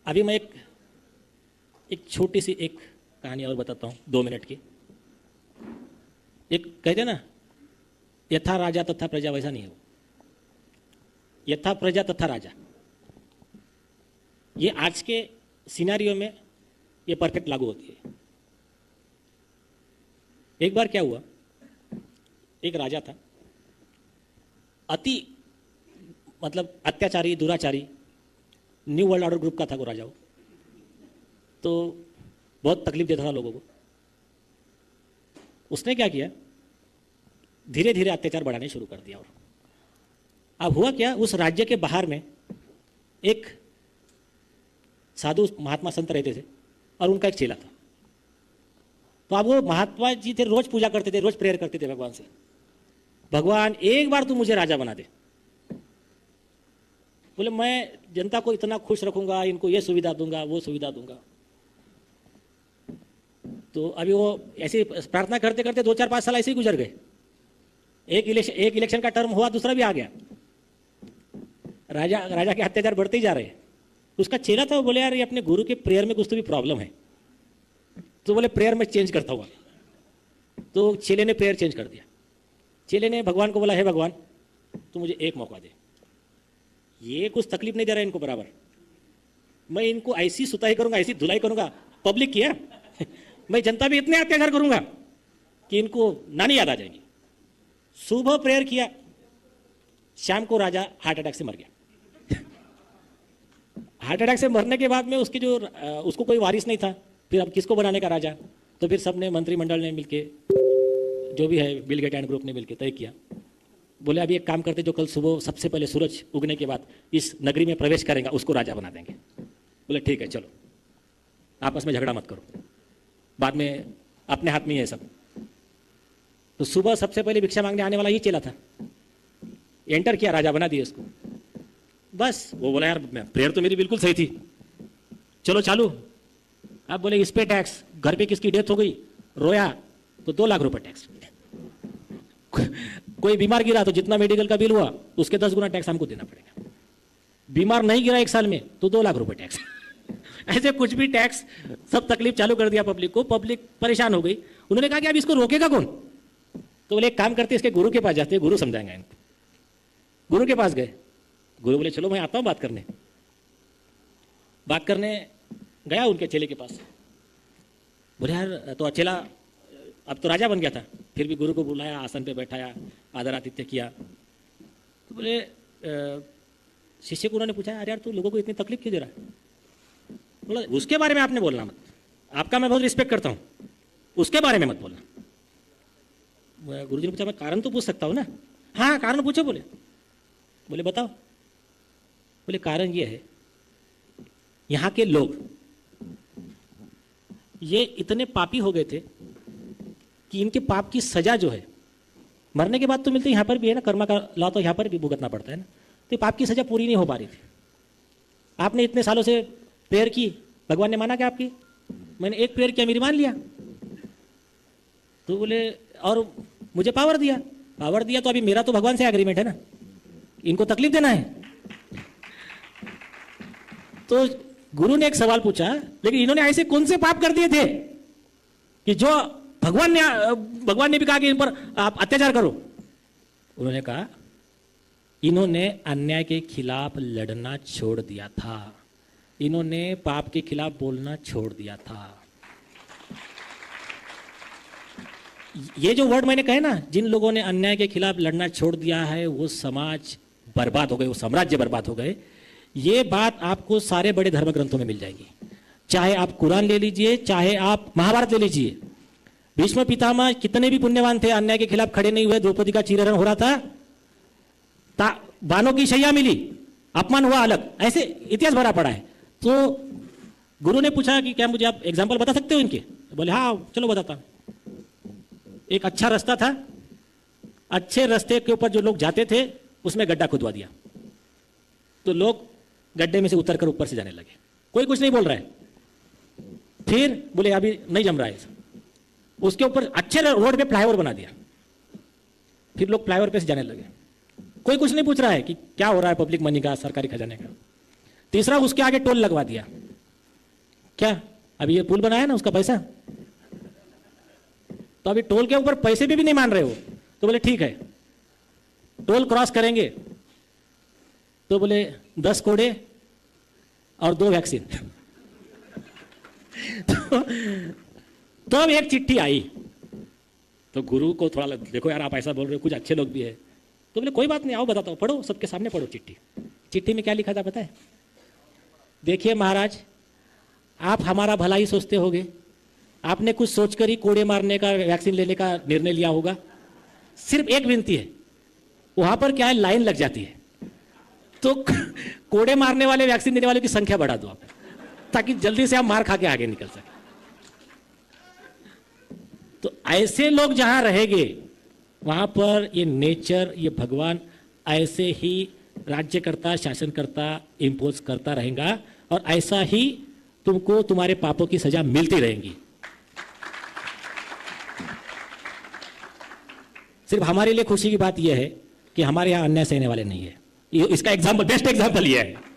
अभी मैं एक छोटी सी एक कहानी और बताता हूँ 2 मिनट की। एक कहते ना, यथा राजा तथा प्रजा, वैसा नहीं है वो। यथा प्रजा तथा राजा, ये आज के सिनेरियो में ये परफेक्ट लागू होती है। एक बार क्या हुआ, एक राजा था, अति मतलब अत्याचारी, दुराचारी, न्यू वर्ल्ड ऑर्डर ग्रुप का था वो राजा। वो तो बहुत तकलीफ देता था लोगों को। उसने क्या किया, धीरे धीरे अत्याचार बढ़ाने शुरू कर दिया। और अब हुआ क्या, उस राज्य के बाहर में एक साधु महात्मा संत रहते थे और उनका एक चेला था। तो अब वो महात्मा जी थे, रोज पूजा करते थे, रोज प्रेयर करते थे भगवान से, भगवान एक बार तू मुझे राजा बना दे। बोले मैं जनता को इतना खुश रखूंगा, इनको ये सुविधा दूंगा, वो सुविधा दूंगा। तो अभी वो ऐसे प्रार्थना करते करते 2-4-5 साल ऐसे ही गुजर गए। एक इलेक्शन का टर्म हुआ, दूसरा भी आ गया। राजा के अत्याचार बढ़ते ही जा रहे हैं। उसका चेला था, वो बोले यार ये अपने गुरु के प्रेयर में कुछ तो भी प्रॉब्लम है। तो बोले प्रेयर में चेंज करता हुआ। तो चेले ने प्रेयर चेंज कर दिया। चेले ने भगवान को बोला, हे भगवान तू मुझे एक मौका दे, ये कुछ तकलीफ नहीं दे रहा है इनको बराबर, मैं इनको ऐसी सुताई करूंगा, ऐसी धुलाई करूंगा, पब्लिक किया मैं जनता भी इतने अत्याचार करूंगा कि इनको नानी याद आ जाएगी। सुबह प्रेयर किया, शाम को राजा हार्ट अटैक से मर गया। हार्ट अटैक से मरने के बाद में उसको कोई वारिस नहीं था। फिर अब किसको बनाने का राजा? तो फिर सबने, मंत्रिमंडल ने मिलके, जो भी है बिल गेट एंड ग्रुप ने मिलके तय किया। बोले अभी एक काम करते, जो कल सुबह सबसे पहले सूरज उगने के बाद इस नगरी में प्रवेश करेगा उसको राजा बना देंगे। बोले ठीक है चलो, आपस में झगड़ा मत करो, बाद में अपने हाथ में ही है सब। तो सुबह सबसे पहले भिक्षा मांगने आने वाला ही चेला था, एंटर किया, राजा बना दिया उसको। बस वो बोला यार प्रेयर तो मेरी बिल्कुल सही थी, चलो चालू। अब बोले इस पे टैक्स, घर पे किसकी डेथ हो गई, रोया तो 2 लाख रुपए टैक्स। कोई बीमार गिरा तो जितना मेडिकल का बिल हुआ उसके 10 गुना टैक्स हमको देना पड़ेगा। बीमार नहीं गिरा 1 साल में तो 2 लाख रुपए टैक्स। ऐसे कुछ भी टैक्स, सब तकलीफ चालू कर दिया पब्लिक को। पब्लिक परेशान हो गई। उन्होंने कहा कि अब इसको रोकेगा कौन? तो बोले एक काम करते, इसके गुरु के पास जाते हैं, गुरु समझाएंगे इनको। गुरु के पास गए। गुरु बोले चलो मैं आता हूं बात करने गया उनके चेले के पास। बोले यार, तो चेला अब तो राजा बन गया था, फिर भी गुरु को बुलाया, आसन पे बैठाया, आदर आतिथ्य किया। तो बोले शिष्य को उन्होंने पूछा, अरे यार तू लोगों को इतनी तकलीफ क्यों दे रहा है? बोला उसके बारे में आपने बोलना मत, आपका मैं बहुत रिस्पेक्ट करता हूँ, उसके बारे में मत बोलना। गुरुजी ने पूछा, मैं कारण तो पूछ सकता हूँ ना? हाँ कारण पूछो। बोले बताओ। बोले कारण ये है, यहाँ के लोग ये इतने पापी हो गए थे कि इनके पाप की सजा जो है मरने के बाद तो मिलती है, यहाँ पर भी है ना, कर्मा का लॉ तो यहाँ पर भी भुगतना पड़ता है ना। तो पाप की सजा पूरी नहीं हो पा रही थी। आपने इतने सालों से प्रेयर की, भगवान ने माना क्या आपकी? मैंने एक प्रेयर किया, मेरी मान लिया। तो बोले और मुझे पावर दिया तो अभी मेरा तो भगवान से एग्रीमेंट है ना, इनको तकलीफ देना है। तो गुरु ने एक सवाल पूछा, लेकिन इन्होंने ऐसे कौन से पाप कर दिए थे कि जो भगवान ने भी कहा कि इन पर आप अत्याचार करो? उन्होंने कहा इन्होंने अन्याय के खिलाफ लड़ना छोड़ दिया था, इन्होंने पाप के खिलाफ बोलना छोड़ दिया था। ये जो वर्ड मैंने कहे ना, जिन लोगों ने अन्याय के खिलाफ लड़ना छोड़ दिया है वो समाज बर्बाद हो गए, वो साम्राज्य बर्बाद हो गए। ये बात आपको सारे बड़े धर्म ग्रंथों में मिल जाएगी। चाहे आप कुरान ले लीजिए, चाहे आप महाभारत ले लीजिए। भीष्म पितामह कितने भी पुण्यवान थे, अन्याय के खिलाफ खड़े नहीं हुए। द्रौपदी का चीरहरण हो रहा था, बानों की शैया मिली, अपमान हुआ अलग, ऐसे इतिहास भरा पड़ा है। तो गुरु ने पूछा कि क्या मुझे आप एग्जाम्पल बता सकते हो इनके? बोले हाँ चलो बताता हूं। एक अच्छा रास्ता था, अच्छे रास्ते के ऊपर जो लोग जाते थे उसमें गड्ढा खुदवा दिया, तो लोग गड्ढे में से उतरकर ऊपर से जाने लगे। कोई कुछ नहीं बोल रहा है। फिर बोले अभी नहीं जम रहा है, उसके ऊपर अच्छे रोड पे फ्लाईओवर बना दिया, फिर लोग फ्लाईओवर पे से जाने लगे। कोई कुछ नहीं पूछ रहा है कि क्या हो रहा है पब्लिक मनी का, सरकारी खजाने का। तीसरा, उसके आगे टोल लगवा दिया, क्या अभी ये पुल बनाया ना उसका पैसा, तो अभी टोल के ऊपर पैसे भी नहीं मान रहे हो। तो बोले ठीक है, टोल क्रॉस करेंगे तो बोले 10 कोड़े और 2 वैक्सीन। तो अब एक चिट्ठी आई, तो गुरु को थोड़ा देखो यार आप ऐसा बोल रहे हो, कुछ अच्छे लोग भी है। तो बोले कोई बात नहीं, आओ बताता हूँ, पढ़ो, सबके सामने पढ़ो चिट्ठी। चिट्ठी में क्या लिखा था पता है? देखिए महाराज, आप हमारा भला ही सोचते होगे, आपने कुछ सोचकर ही कोड़े मारने का, वैक्सीन लेने का निर्णय लिया होगा। सिर्फ एक विनती है, वहां पर क्या है, लाइन लग जाती है, तो कोड़े मारने वाले, वैक्सीन देने वाले की संख्या बढ़ा दो आप, ताकि जल्दी से आप मार खा के आगे निकल सके। तो ऐसे लोग जहां रहेंगे वहां पर ये नेचर, ये भगवान ऐसे ही राज्यकर्ता, शासनकर्ता इंपोज करता रहेगा, और ऐसा ही तुमको तुम्हारे पापों की सजा मिलती रहेगी। सिर्फ हमारे लिए खुशी की बात यह है कि हमारे यहां अन्याय सहने वाले नहीं है। इसका एग्जाम्पल, बेस्ट एग्जाम्पल यह है।